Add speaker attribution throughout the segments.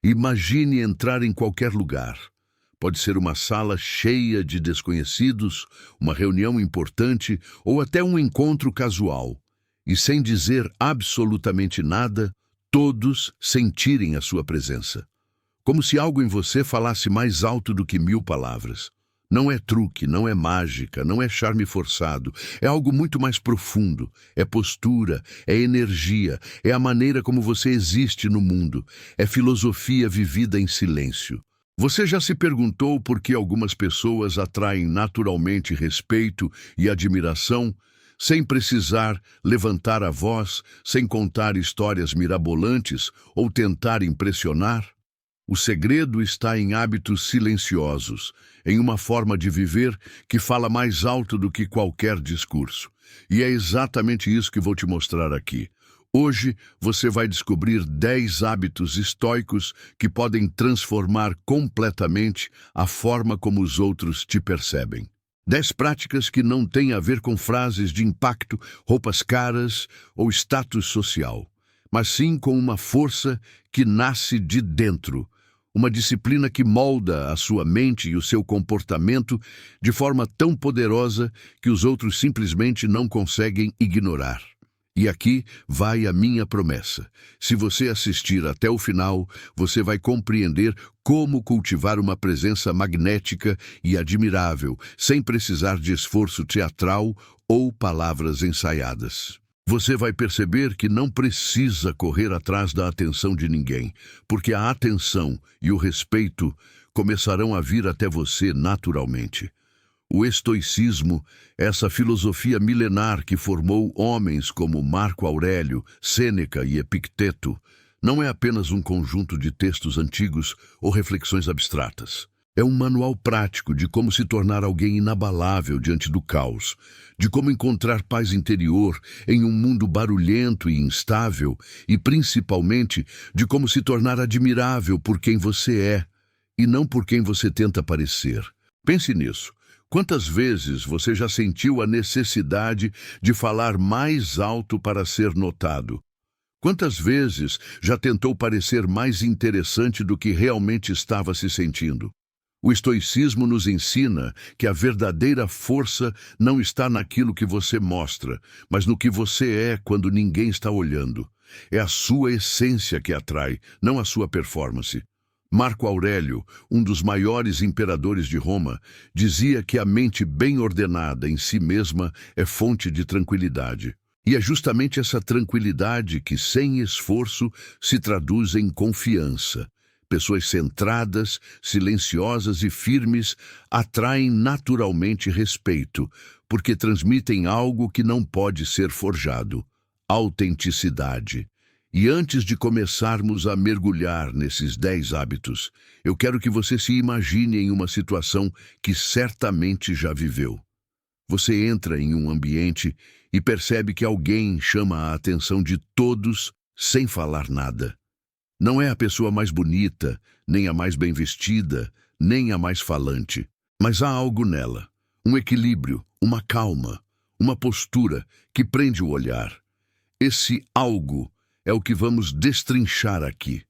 Speaker 1: Imagine entrar em qualquer lugar. Pode ser uma sala cheia de desconhecidos, uma reunião importante ou até um encontro casual. E sem dizer absolutamente nada, todos sentirem a sua presença. Como se algo em você falasse mais alto do que 1000 palavras. Não é truque, não é mágica, não é charme forçado. É algo muito mais profundo. É postura, é energia, é a maneira como você existe no mundo. É filosofia vivida em silêncio. Você já se perguntou por que algumas pessoas atraem naturalmente respeito e admiração, sem precisar levantar a voz, sem contar histórias mirabolantes ou tentar impressionar? O segredo está em hábitos silenciosos, em uma forma de viver que fala mais alto do que qualquer discurso. E é exatamente isso que vou te mostrar aqui. Hoje você vai descobrir 10 hábitos estoicos que podem transformar completamente a forma como os outros te percebem. 10 práticas que não têm a ver com frases de impacto, roupas caras ou status social, mas sim com uma força que nasce de dentro. Uma disciplina que molda a sua mente e o seu comportamento de forma tão poderosa que os outros simplesmente não conseguem ignorar. E aqui vai a minha promessa. Se você assistir até o final, você vai compreender como cultivar uma presença magnética e admirável, sem precisar de esforço teatral ou palavras ensaiadas. Você vai perceber que não precisa correr atrás da atenção de ninguém, porque a atenção e o respeito começarão a vir até você naturalmente. O estoicismo, essa filosofia milenar que formou homens como Marco Aurélio, Sêneca e Epicteto, não é apenas um conjunto de textos antigos ou reflexões abstratas. É um manual prático de como se tornar alguém inabalável diante do caos, de como encontrar paz interior em um mundo barulhento e instável e, principalmente, de como se tornar admirável por quem você é e não por quem você tenta parecer. Pense nisso. Quantas vezes você já sentiu a necessidade de falar mais alto para ser notado? Quantas vezes já tentou parecer mais interessante do que realmente estava se sentindo? O estoicismo nos ensina que a verdadeira força não está naquilo que você mostra, mas no que você é quando ninguém está olhando. É a sua essência que atrai, não a sua performance. Marco Aurélio, um dos maiores imperadores de Roma, dizia que a mente bem ordenada em si mesma é fonte de tranquilidade. E é justamente essa tranquilidade que, sem esforço, se traduz em confiança. Pessoas centradas, silenciosas e firmes atraem naturalmente respeito, porque transmitem algo que não pode ser forjado: autenticidade. E antes de começarmos a mergulhar nesses 10 hábitos, eu quero que você se imagine em uma situação que certamente já viveu. Você entra em um ambiente e percebe que alguém chama a atenção de todos sem falar nada. Não é a pessoa mais bonita, nem a mais bem vestida, nem a mais falante, mas há algo nela, um equilíbrio, uma calma, uma postura que prende o olhar. Esse algo é o que vamos destrinchar aqui.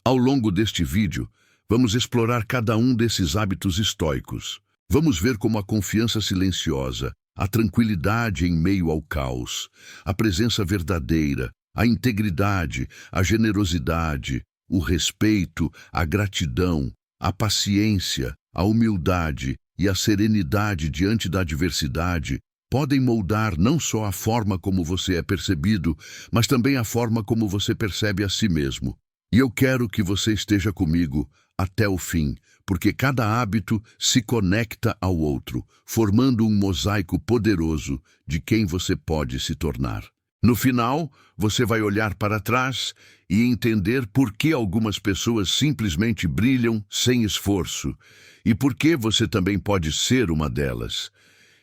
Speaker 1: Ao longo deste vídeo, vamos explorar cada um desses hábitos estoicos. Vamos ver como a confiança silenciosa, a tranquilidade em meio ao caos, a presença verdadeira, a integridade, a generosidade, o respeito, a gratidão, a paciência, a humildade e a serenidade diante da adversidade podem moldar não só a forma como você é percebido, mas também a forma como você percebe a si mesmo. E eu quero que você esteja comigo até o fim, porque cada hábito se conecta ao outro, formando um mosaico poderoso de quem você pode se tornar. No final, você vai olhar para trás e entender por que algumas pessoas simplesmente brilham sem esforço e por que você também pode ser uma delas.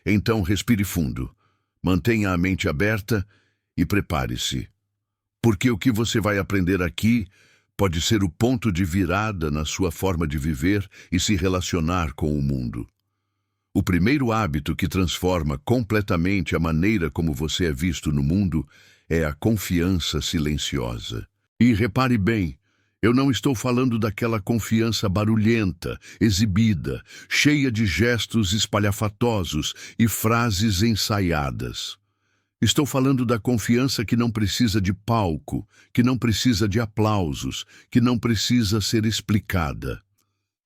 Speaker 1: Então, respire fundo, mantenha a mente aberta e prepare-se, porque o que você vai aprender aqui pode ser o ponto de virada na sua forma de viver e se relacionar com o mundo. O primeiro hábito que transforma completamente a maneira como você é visto no mundo é a confiança silenciosa. E repare bem, Eu não estou falando daquela confiança barulhenta, exibida, cheia de gestos espalhafatosos e frases ensaiadas. Estou falando da confiança que não precisa de palco, que não precisa de aplausos, que não precisa ser explicada.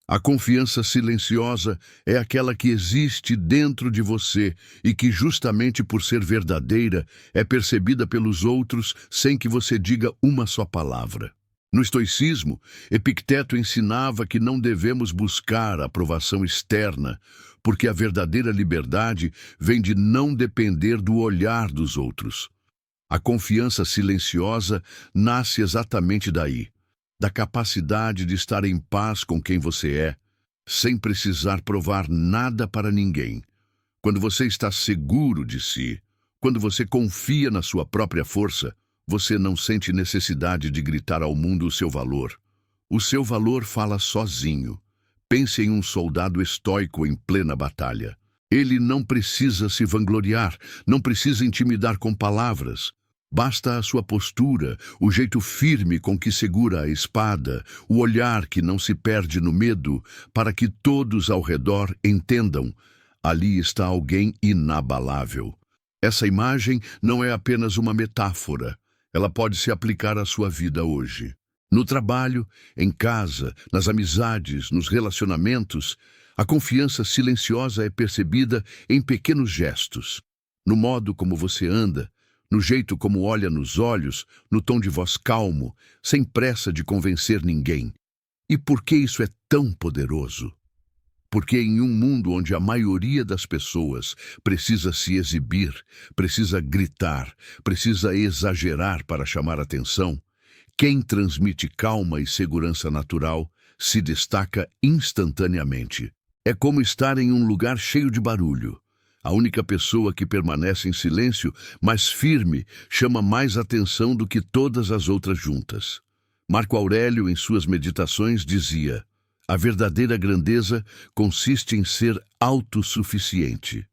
Speaker 1: A confiança silenciosa é aquela que existe dentro de você e que, justamente por ser verdadeira, é percebida pelos outros sem que você diga uma só palavra. No estoicismo, Epicteto ensinava que não devemos buscar aprovação externa, porque a verdadeira liberdade vem de não depender do olhar dos outros. A confiança silenciosa nasce exatamente daí, da capacidade de estar em paz com quem você é, sem precisar provar nada para ninguém. Quando você está seguro de si, quando você confia na sua própria força, você não sente necessidade de gritar ao mundo o seu valor. O seu valor fala sozinho. Pense em um soldado estoico em plena batalha. Ele não precisa se vangloriar, não precisa intimidar com palavras. Basta a sua postura, o jeito firme com que segura a espada, o olhar que não se perde no medo, para que todos ao redor entendam: ali está alguém inabalável. Essa imagem não é apenas uma metáfora. Ela pode se aplicar à sua vida hoje. No trabalho, em casa, nas amizades, nos relacionamentos, a confiança silenciosa é percebida em pequenos gestos. No modo como você anda, no jeito como olha nos olhos, no tom de voz calmo, sem pressa de convencer ninguém. E por que isso é tão poderoso? Porque em um mundo onde a maioria das pessoas precisa se exibir, precisa gritar, precisa exagerar para chamar atenção, quem transmite calma e segurança natural se destaca instantaneamente. É como estar em um lugar cheio de barulho. A única pessoa que permanece em silêncio, mas firme, chama mais atenção do que todas as outras juntas. Marco Aurélio, em suas meditações, dizia: a verdadeira grandeza consiste em ser autossuficiente.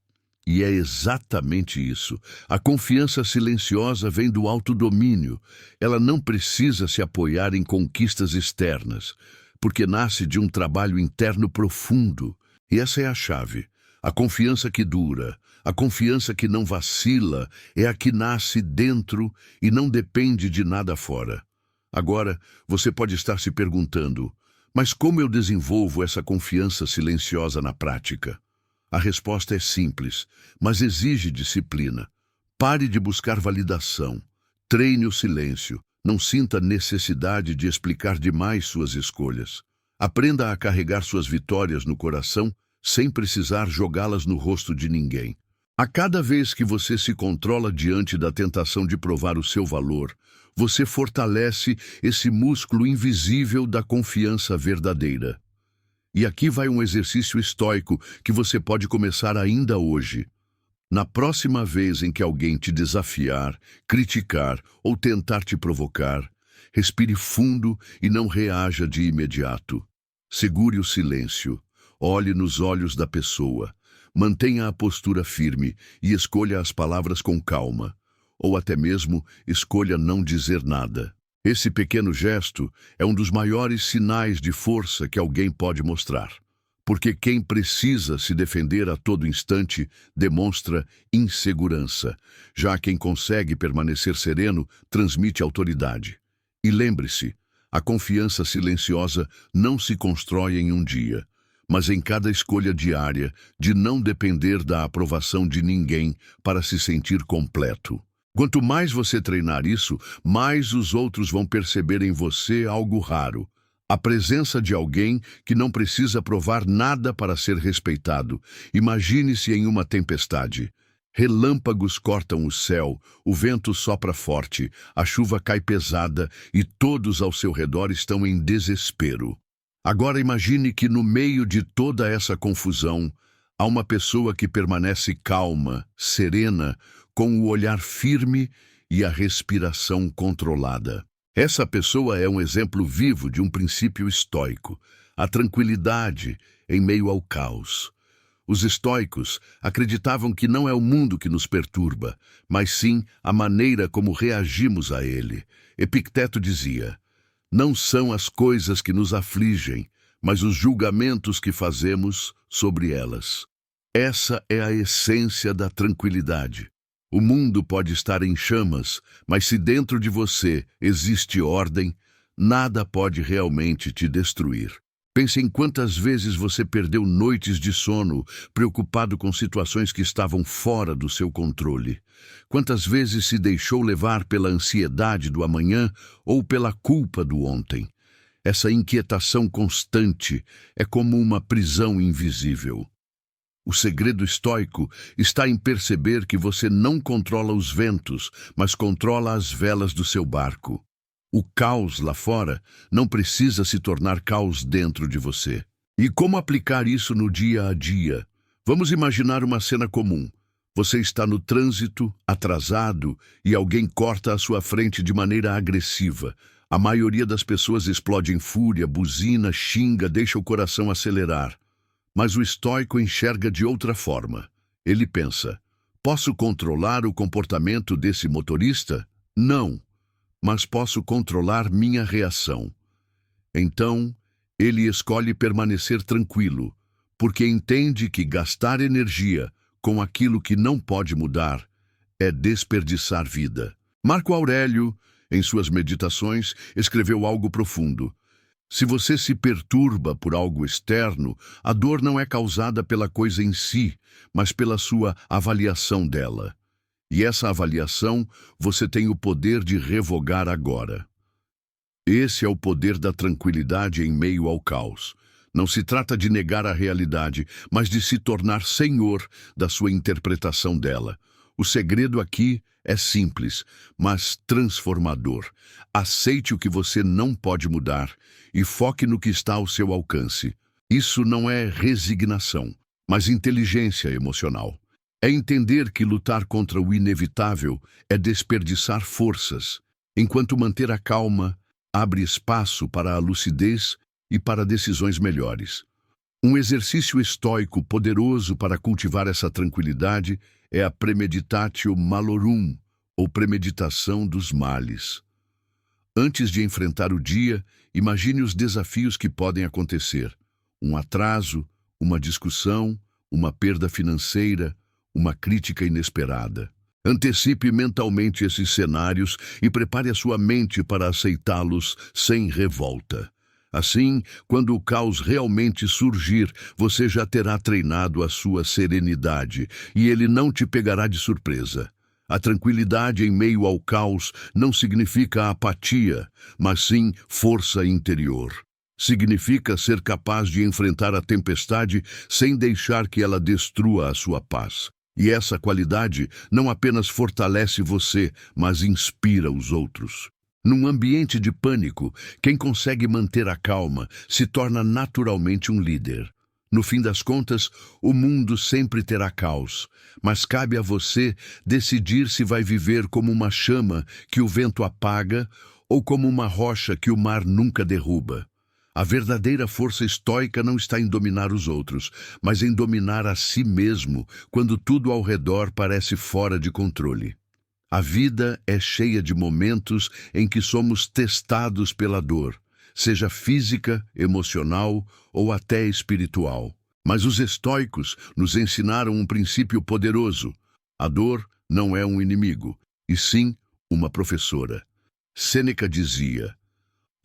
Speaker 1: E é exatamente isso. A confiança silenciosa vem do autodomínio. Ela não precisa se apoiar em conquistas externas, porque nasce de um trabalho interno profundo. E essa é a chave. A confiança que dura, a confiança que não vacila, é a que nasce dentro e não depende de nada fora. Agora, você pode estar se perguntando: mas como eu desenvolvo essa confiança silenciosa na prática? A resposta é simples, mas exige disciplina. Pare de buscar validação. Treine o silêncio. Não sinta necessidade de explicar demais suas escolhas. Aprenda a carregar suas vitórias no coração sem precisar jogá-las no rosto de ninguém. A cada vez que você se controla diante da tentação de provar o seu valor, você fortalece esse músculo invisível da confiança verdadeira. E aqui vai um exercício estoico que você pode começar ainda hoje. Na próxima vez em que alguém te desafiar, criticar ou tentar te provocar, respire fundo e não reaja de imediato. Segure o silêncio. Olhe nos olhos da pessoa. Mantenha a postura firme e escolha as palavras com calma. Ou até mesmo escolha não dizer nada. Esse pequeno gesto é um dos maiores sinais de força que alguém pode mostrar. Porque quem precisa se defender a todo instante demonstra insegurança. Já quem consegue permanecer sereno transmite autoridade. E lembre-se, a confiança silenciosa não se constrói em um dia, mas em cada escolha diária de não depender da aprovação de ninguém para se sentir completo. Quanto mais você treinar isso, mais os outros vão perceber em você algo raro. A presença de alguém que não precisa provar nada para ser respeitado. Imagine-se em uma tempestade. Relâmpagos cortam o céu, o vento sopra forte, a chuva cai pesada e todos ao seu redor estão em desespero. Agora imagine que no meio de toda essa confusão, há uma pessoa que permanece calma, serena, com o olhar firme e a respiração controlada. Essa pessoa é um exemplo vivo de um princípio estoico, a tranquilidade em meio ao caos. Os estoicos acreditavam que não é o mundo que nos perturba, mas sim a maneira como reagimos a ele. Epicteto dizia: Não são as coisas que nos afligem, mas os julgamentos que fazemos sobre elas. Essa é a essência da tranquilidade. O mundo pode estar em chamas, mas se dentro de você existe ordem, nada pode realmente te destruir. Pense em quantas vezes você perdeu noites de sono, preocupado com situações que estavam fora do seu controle. Quantas vezes se deixou levar pela ansiedade do amanhã ou pela culpa do ontem. Essa inquietação constante é como uma prisão invisível. O segredo estoico está em perceber que você não controla os ventos, mas controla as velas do seu barco. O caos lá fora não precisa se tornar caos dentro de você. E como aplicar isso no dia a dia? Vamos imaginar uma cena comum. Você está no trânsito, atrasado, e alguém corta à sua frente de maneira agressiva. A maioria das pessoas explode em fúria, buzina, xinga, deixa o coração acelerar. Mas o estoico enxerga de outra forma. Ele pensa: posso controlar o comportamento desse motorista? Não, mas posso controlar minha reação. Então, ele escolhe permanecer tranquilo, porque entende que gastar energia com aquilo que não pode mudar é desperdiçar vida. Marco Aurélio, em suas meditações, escreveu algo profundo. Se você se perturba por algo externo, a dor não é causada pela coisa em si, mas pela sua avaliação dela. E essa avaliação você tem o poder de revogar agora. Esse é o poder da tranquilidade em meio ao caos. Não se trata de negar a realidade, mas de se tornar senhor da sua interpretação dela. O segredo aqui é simples, mas transformador. Aceite o que você não pode mudar e foque no que está ao seu alcance. Isso não é resignação, mas inteligência emocional. É entender que lutar contra o inevitável é desperdiçar forças, enquanto manter a calma abre espaço para a lucidez e para decisões melhores. Um exercício estoico poderoso para cultivar essa tranquilidade é a premeditatio malorum, ou premeditação dos males. Antes de enfrentar o dia, imagine os desafios que podem acontecer. Um atraso, uma discussão, uma perda financeira, uma crítica inesperada. Antecipe mentalmente esses cenários e prepare a sua mente para aceitá-los sem revolta. Assim, quando o caos realmente surgir, você já terá treinado a sua serenidade e ele não te pegará de surpresa. A tranquilidade em meio ao caos não significa apatia, mas sim força interior. Significa ser capaz de enfrentar a tempestade sem deixar que ela destrua a sua paz. E essa qualidade não apenas fortalece você, mas inspira os outros. Num ambiente de pânico, quem consegue manter a calma se torna naturalmente um líder. No fim das contas, o mundo sempre terá caos, mas cabe a você decidir se vai viver como uma chama que o vento apaga ou como uma rocha que o mar nunca derruba. A verdadeira força estoica não está em dominar os outros, mas em dominar a si mesmo quando tudo ao redor parece fora de controle. A vida é cheia de momentos em que somos testados pela dor, seja física, emocional ou até espiritual. Mas os estoicos nos ensinaram um princípio poderoso. A dor não é um inimigo, e sim uma professora. Sêneca dizia: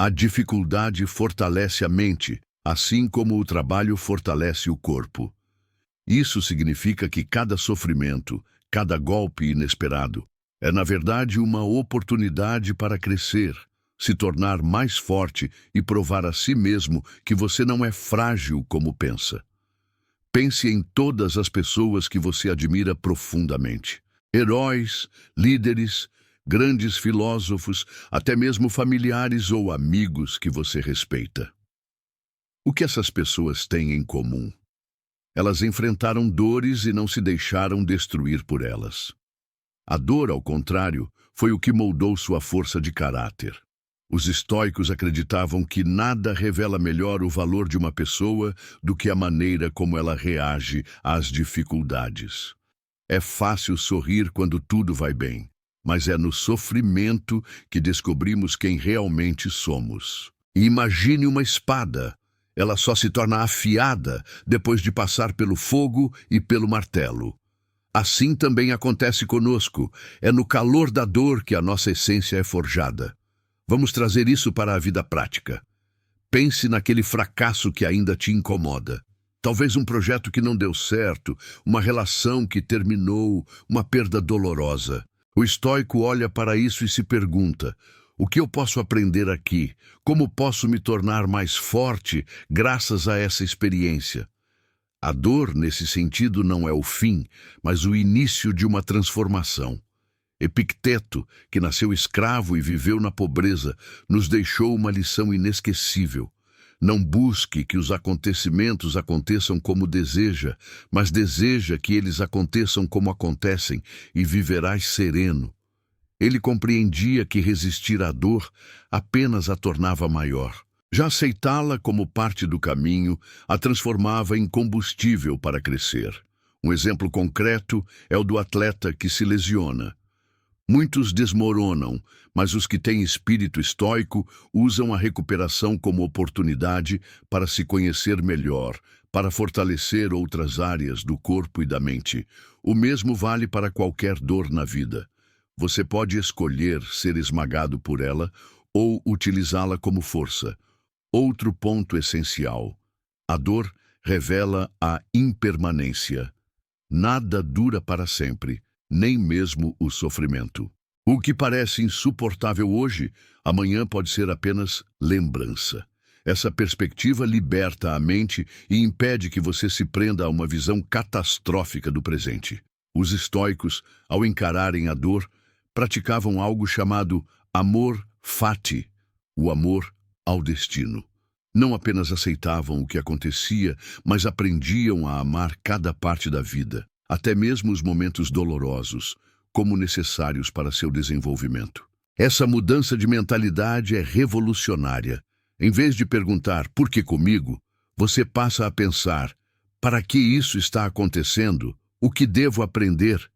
Speaker 1: a dificuldade fortalece a mente, assim como o trabalho fortalece o corpo. Isso significa que cada sofrimento, cada golpe inesperado, é na verdade uma oportunidade para crescer, se tornar mais forte e provar a si mesmo que você não é frágil como pensa. Pense em todas as pessoas que você admira profundamente. Heróis, líderes, grandes filósofos, até mesmo familiares ou amigos que você respeita. O que essas pessoas têm em comum? Elas enfrentaram dores e não se deixaram destruir por elas. A dor, ao contrário, foi o que moldou sua força de caráter. Os estoicos acreditavam que nada revela melhor o valor de uma pessoa do que a maneira como ela reage às dificuldades. É fácil sorrir quando tudo vai bem, mas é no sofrimento que descobrimos quem realmente somos. E imagine uma espada. Ela só se torna afiada depois de passar pelo fogo e pelo martelo. Assim também acontece conosco. É no calor da dor que a nossa essência é forjada. Vamos trazer isso para a vida prática. Pense naquele fracasso que ainda te incomoda. Talvez um projeto que não deu certo, uma relação que terminou, uma perda dolorosa. O estoico olha para isso e se pergunta: o que eu posso aprender aqui? Como posso me tornar mais forte graças a essa experiência? A dor, nesse sentido, não é o fim, mas o início de uma transformação. Epicteto, que nasceu escravo e viveu na pobreza, nos deixou uma lição inesquecível. Não busque que os acontecimentos aconteçam como deseja, mas deseja que eles aconteçam como acontecem e viverás sereno. Ele compreendia que resistir à dor apenas a tornava maior. Já aceitá-la como parte do caminho a transformava em combustível para crescer. Um exemplo concreto é o do atleta que se lesiona. Muitos desmoronam, mas os que têm espírito estoico usam a recuperação como oportunidade para se conhecer melhor, para fortalecer outras áreas do corpo e da mente. O mesmo vale para qualquer dor na vida. Você pode escolher ser esmagado por ela ou utilizá-la como força. Outro ponto essencial: a dor revela a impermanência. Nada dura para sempre, nem mesmo o sofrimento. O que parece insuportável hoje, amanhã pode ser apenas lembrança. Essa perspectiva liberta a mente e impede que você se prenda a uma visão catastrófica do presente. Os estoicos, ao encararem a dor, praticavam algo chamado amor fati, o amor ao destino. Não apenas aceitavam o que acontecia, mas aprendiam a amar cada parte da vida, até mesmo os momentos dolorosos, como necessários para seu desenvolvimento. Essa mudança de mentalidade é revolucionária. Em vez de perguntar "por que comigo?", você passa a pensar "para que isso está acontecendo? O que devo aprender?".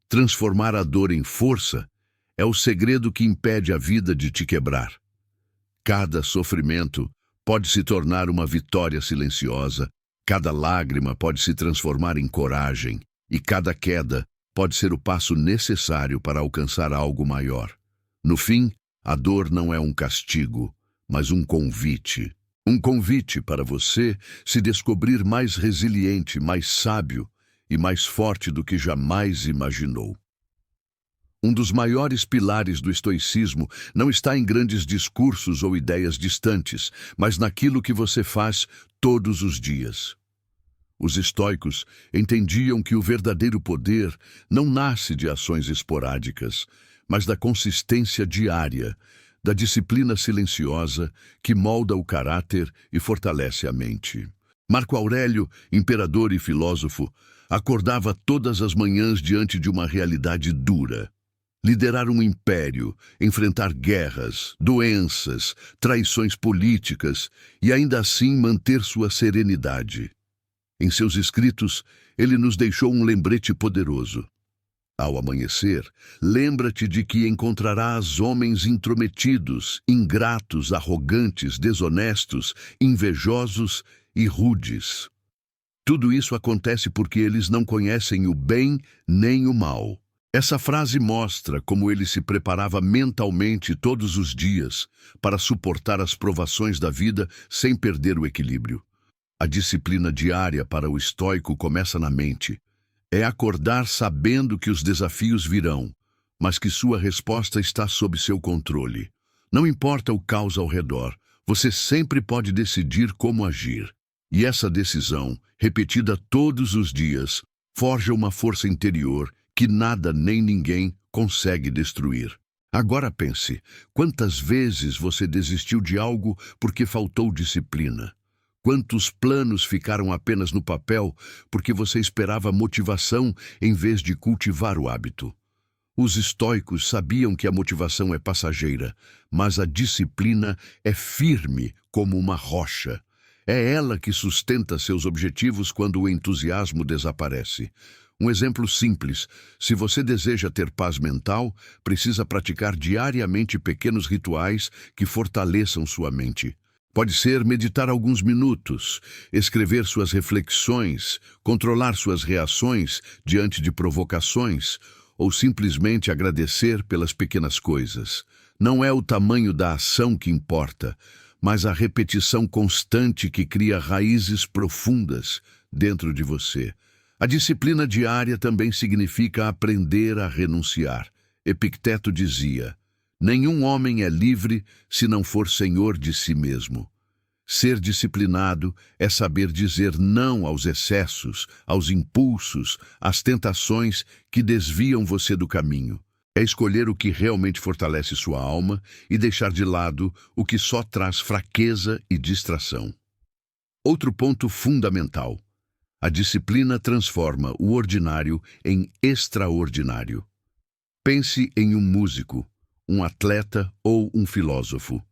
Speaker 1: Transformar a dor em força é o segredo que impede a vida de te quebrar. Cada sofrimento pode se tornar uma vitória silenciosa, cada lágrima pode se transformar em coragem, e cada queda pode ser o passo necessário para alcançar algo maior. No fim, a dor não é um castigo, mas um convite. Um convite para você se descobrir mais resiliente, mais sábio e mais forte do que jamais imaginou. Um dos maiores pilares do estoicismo não está em grandes discursos ou ideias distantes, mas naquilo que você faz todos os dias. Os estoicos entendiam que o verdadeiro poder não nasce de ações esporádicas, mas da consistência diária, da disciplina silenciosa que molda o caráter e fortalece a mente. Marco Aurélio, imperador e filósofo, acordava todas as manhãs diante de uma realidade dura. Liderar um império, enfrentar guerras, doenças, traições políticas e ainda assim manter sua serenidade. Em seus escritos, ele nos deixou um lembrete poderoso. Ao amanhecer, lembra-te de que encontrarás homens intrometidos, ingratos, arrogantes, desonestos, invejosos e rudes. Tudo isso acontece porque eles não conhecem o bem nem o mal. Essa frase mostra como ele se preparava mentalmente todos os dias para suportar as provações da vida sem perder o equilíbrio. A disciplina diária para o estoico começa na mente. É acordar sabendo que os desafios virão, mas que sua resposta está sob seu controle. Não importa o caos ao redor, você sempre pode decidir como agir. E essa decisão, repetida todos os dias, forja uma força interior que nada nem ninguém consegue destruir. Agora pense, quantas vezes você desistiu de algo porque faltou disciplina? Quantos planos ficaram apenas no papel porque você esperava motivação em vez de cultivar o hábito? Os estoicos sabiam que a motivação é passageira, mas a disciplina é firme como uma rocha. É ela que sustenta seus objetivos quando o entusiasmo desaparece. Um exemplo simples: se você deseja ter paz mental, precisa praticar diariamente pequenos rituais que fortaleçam sua mente. Pode ser meditar alguns minutos, escrever suas reflexões, controlar suas reações diante de provocações, ou simplesmente agradecer pelas pequenas coisas. Não é o tamanho da ação que importa, mas a repetição constante que cria raízes profundas dentro de você. A disciplina diária também significa aprender a renunciar. Epicteto dizia: nenhum homem é livre se não for senhor de si mesmo. Ser disciplinado é saber dizer não aos excessos, aos impulsos, às tentações que desviam você do caminho. É escolher o que realmente fortalece sua alma e deixar de lado o que só traz fraqueza e distração. Outro ponto fundamental: a disciplina transforma o ordinário em extraordinário. Pense em um músico, um atleta ou um filósofo.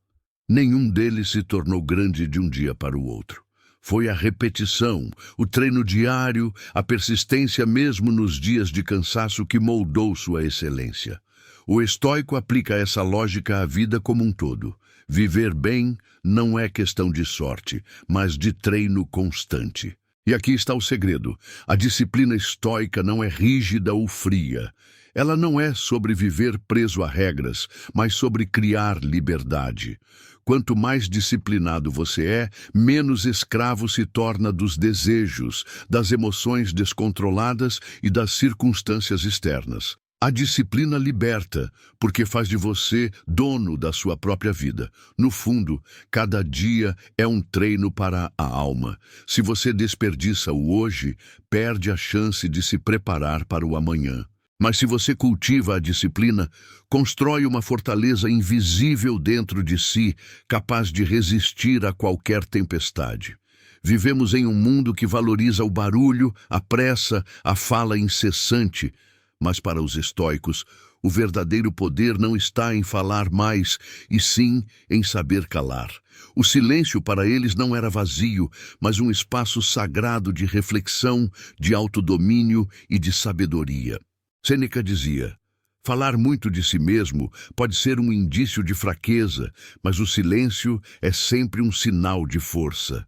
Speaker 1: Nenhum deles se tornou grande de um dia para o outro. Foi a repetição, o treino diário, a persistência mesmo nos dias de cansaço que moldou sua excelência. O estoico aplica essa lógica à vida como um todo. Viver bem não é questão de sorte, mas de treino constante. E aqui está o segredo: a disciplina estoica não é rígida ou fria. Ela não é sobre viver preso a regras, mas sobre criar liberdade. Quanto mais disciplinado você é, menos escravo se torna dos desejos, das emoções descontroladas e das circunstâncias externas. A disciplina liberta, porque faz de você dono da sua própria vida. No fundo, cada dia é um treino para a alma. Se você desperdiça o hoje, perde a chance de se preparar para o amanhã. Mas se você cultiva a disciplina, constrói uma fortaleza invisível dentro de si, capaz de resistir a qualquer tempestade. Vivemos em um mundo que valoriza o barulho, a pressa, a fala incessante. Mas para os estoicos, o verdadeiro poder não está em falar mais, e sim em saber calar. O silêncio para eles não era vazio, mas um espaço sagrado de reflexão, de autodomínio e de sabedoria. Sêneca dizia: falar muito de si mesmo pode ser um indício de fraqueza, mas o silêncio é sempre um sinal de força.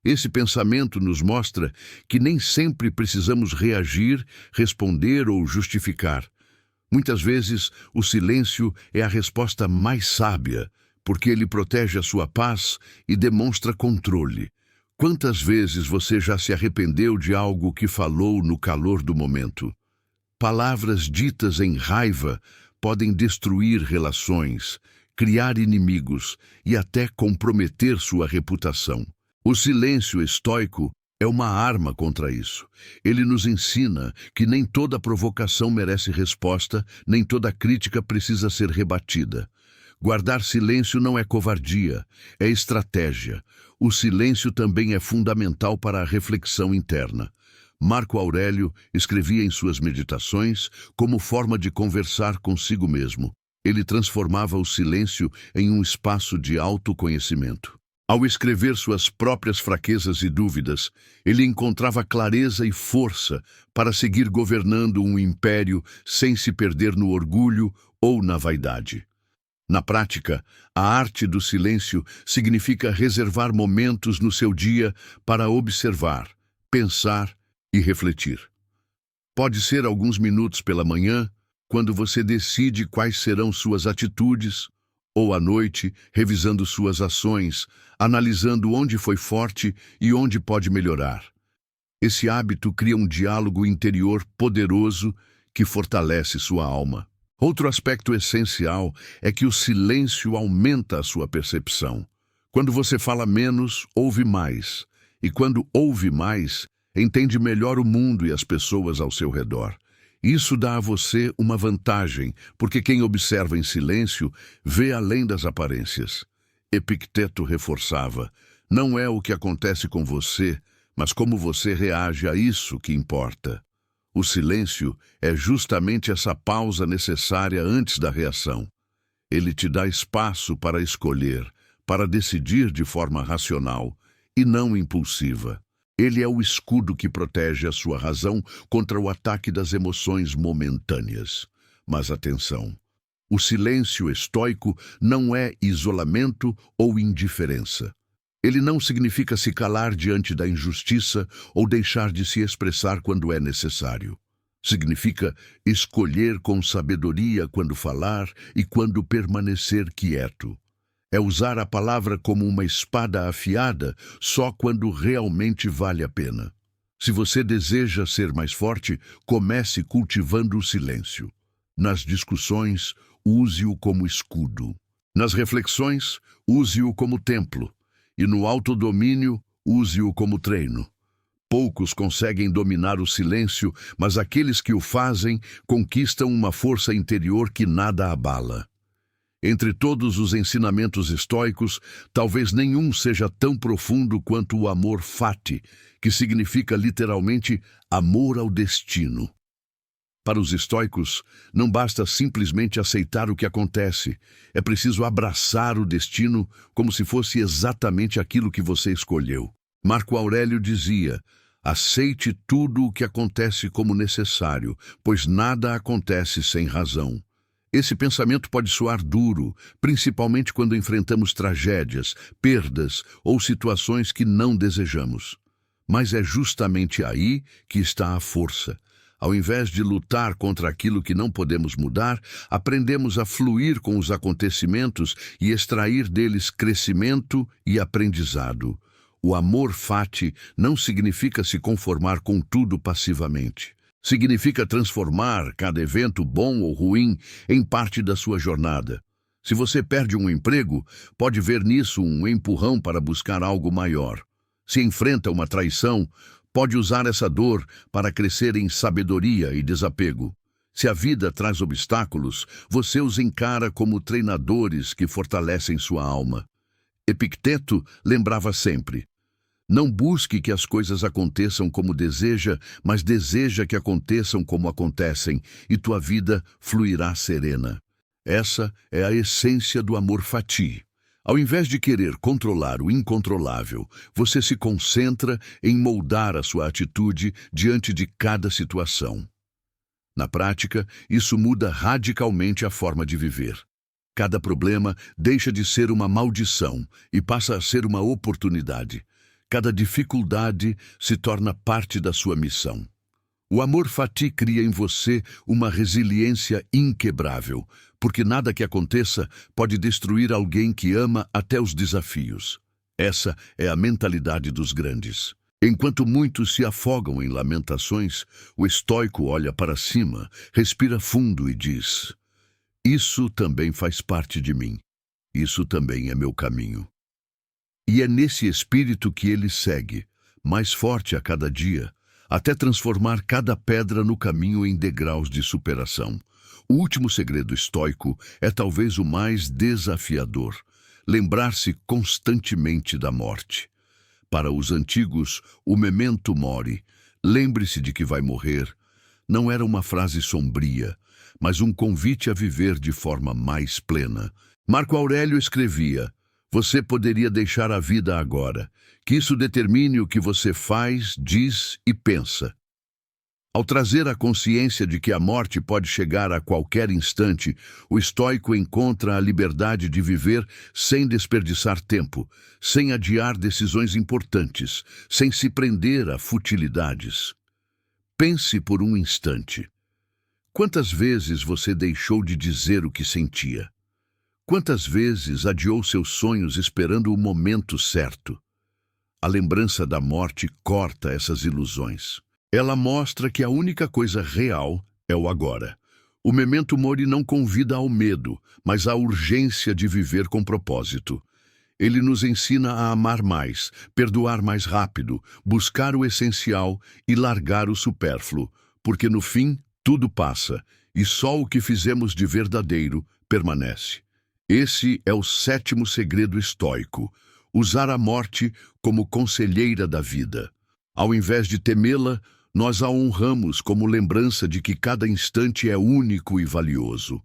Speaker 1: Esse pensamento nos mostra que nem sempre precisamos reagir, responder ou justificar. Muitas vezes, o silêncio é a resposta mais sábia, porque ele protege a sua paz e demonstra controle. Quantas vezes você já se arrependeu de algo que falou no calor do momento? Palavras ditas em raiva podem destruir relações, criar inimigos e até comprometer sua reputação. O silêncio estoico é uma arma contra isso. Ele nos ensina que nem toda provocação merece resposta, nem toda crítica precisa ser rebatida. Guardar silêncio não é covardia, é estratégia. O silêncio também é fundamental para a reflexão interna. Marco Aurélio escrevia em suas meditações como forma de conversar consigo mesmo. Ele transformava o silêncio em um espaço de autoconhecimento. Ao escrever suas próprias fraquezas e dúvidas, ele encontrava clareza e força para seguir governando um império sem se perder no orgulho ou na vaidade. Na prática, a arte do silêncio significa reservar momentos no seu dia para observar, pensar e refletir. Pode ser alguns minutos pela manhã, quando você decide quais serão suas atitudes, ou à noite, revisando suas ações, analisando onde foi forte e onde pode melhorar. Esse hábito cria um diálogo interior poderoso que fortalece sua alma. Outro aspecto essencial é que o silêncio aumenta a sua percepção. Quando você fala menos, ouve mais. E quando ouve mais, entende melhor o mundo e as pessoas ao seu redor. Isso dá a você uma vantagem, porque quem observa em silêncio vê além das aparências. Epicteto reforçava: não é o que acontece com você, mas como você reage a isso que importa. O silêncio é justamente essa pausa necessária antes da reação. Ele te dá espaço para escolher, para decidir de forma racional e não impulsiva. Ele é o escudo que protege a sua razão contra o ataque das emoções momentâneas. Mas atenção, o silêncio estoico não é isolamento ou indiferença. Ele não significa se calar diante da injustiça ou deixar de se expressar quando é necessário. Significa escolher com sabedoria quando falar e quando permanecer quieto. É usar a palavra como uma espada afiada só quando realmente vale a pena. Se você deseja ser mais forte, comece cultivando o silêncio. Nas discussões, use-o como escudo. Nas reflexões, use-o como templo. E no autodomínio, use-o como treino. Poucos conseguem dominar o silêncio, mas aqueles que o fazem conquistam uma força interior que nada abala. Entre todos os ensinamentos estoicos, talvez nenhum seja tão profundo quanto o amor fati, que significa literalmente amor ao destino. Para os estoicos, não basta simplesmente aceitar o que acontece, é preciso abraçar o destino como se fosse exatamente aquilo que você escolheu. Marco Aurélio dizia: aceite tudo o que acontece como necessário, pois nada acontece sem razão. Esse pensamento pode soar duro, principalmente quando enfrentamos tragédias, perdas ou situações que não desejamos. Mas é justamente aí que está a força. Ao invés de lutar contra aquilo que não podemos mudar, aprendemos a fluir com os acontecimentos e extrair deles crescimento e aprendizado. O amor fati não significa se conformar com tudo passivamente. Significa transformar cada evento, bom ou ruim, em parte da sua jornada. Se você perde um emprego, pode ver nisso um empurrão para buscar algo maior. Se enfrenta uma traição, pode usar essa dor para crescer em sabedoria e desapego. Se a vida traz obstáculos, você os encara como treinadores que fortalecem sua alma. Epicteto lembrava sempre: não busque que as coisas aconteçam como deseja, mas deseja que aconteçam como acontecem, e tua vida fluirá serena. Essa é a essência do amor fati. Ao invés de querer controlar o incontrolável, você se concentra em moldar a sua atitude diante de cada situação. Na prática, isso muda radicalmente a forma de viver. Cada problema deixa de ser uma maldição e passa a ser uma oportunidade. Cada dificuldade se torna parte da sua missão. O amor fati cria em você uma resiliência inquebrável, porque nada que aconteça pode destruir alguém que ama até os desafios. Essa é a mentalidade dos grandes. Enquanto muitos se afogam em lamentações, o estoico olha para cima, respira fundo e diz: isso também faz parte de mim. Isso também é meu caminho. E é nesse espírito que ele segue, mais forte a cada dia, até transformar cada pedra no caminho em degraus de superação. O último segredo estoico é talvez o mais desafiador: lembrar-se constantemente da morte. Para os antigos, o memento mori, lembre-se de que vai morrer, não era uma frase sombria, mas um convite a viver de forma mais plena. Marco Aurélio escrevia: você poderia deixar a vida agora, que isso determine o que você faz, diz e pensa. Ao trazer a consciência de que a morte pode chegar a qualquer instante, o estoico encontra a liberdade de viver sem desperdiçar tempo, sem adiar decisões importantes, sem se prender a futilidades. Pense por um instante. Quantas vezes você deixou de dizer o que sentia? Quantas vezes adiou seus sonhos esperando o momento certo? A lembrança da morte corta essas ilusões. Ela mostra que a única coisa real é o agora. O memento mori não convida ao medo, mas à urgência de viver com propósito. Ele nos ensina a amar mais, perdoar mais rápido, buscar o essencial e largar o supérfluo, porque no fim tudo passa e só o que fizemos de verdadeiro permanece. Esse é o 7º segredo estoico: usar a morte como conselheira da vida. Ao invés de temê-la, nós a honramos como lembrança de que cada instante é único e valioso.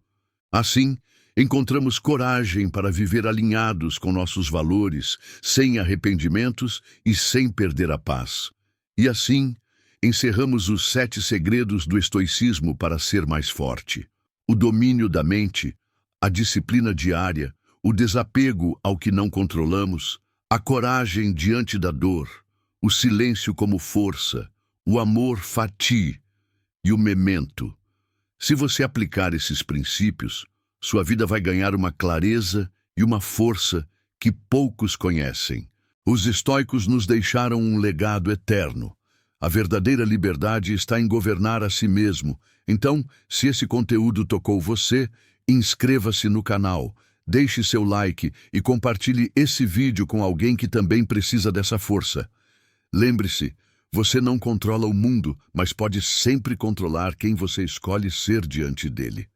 Speaker 1: Assim, encontramos coragem para viver alinhados com nossos valores, sem arrependimentos e sem perder a paz. E assim, encerramos os 7 segredos do estoicismo para ser mais forte. O domínio da mente, a disciplina diária, o desapego ao que não controlamos, a coragem diante da dor, o silêncio como força, o amor fati e o memento. Se você aplicar esses princípios, sua vida vai ganhar uma clareza e uma força que poucos conhecem. Os estoicos nos deixaram um legado eterno. A verdadeira liberdade está em governar a si mesmo. Então, se esse conteúdo tocou você, inscreva-se no canal, deixe seu like e compartilhe esse vídeo com alguém que também precisa dessa força. Lembre-se, você não controla o mundo, mas pode sempre controlar quem você escolhe ser diante dele.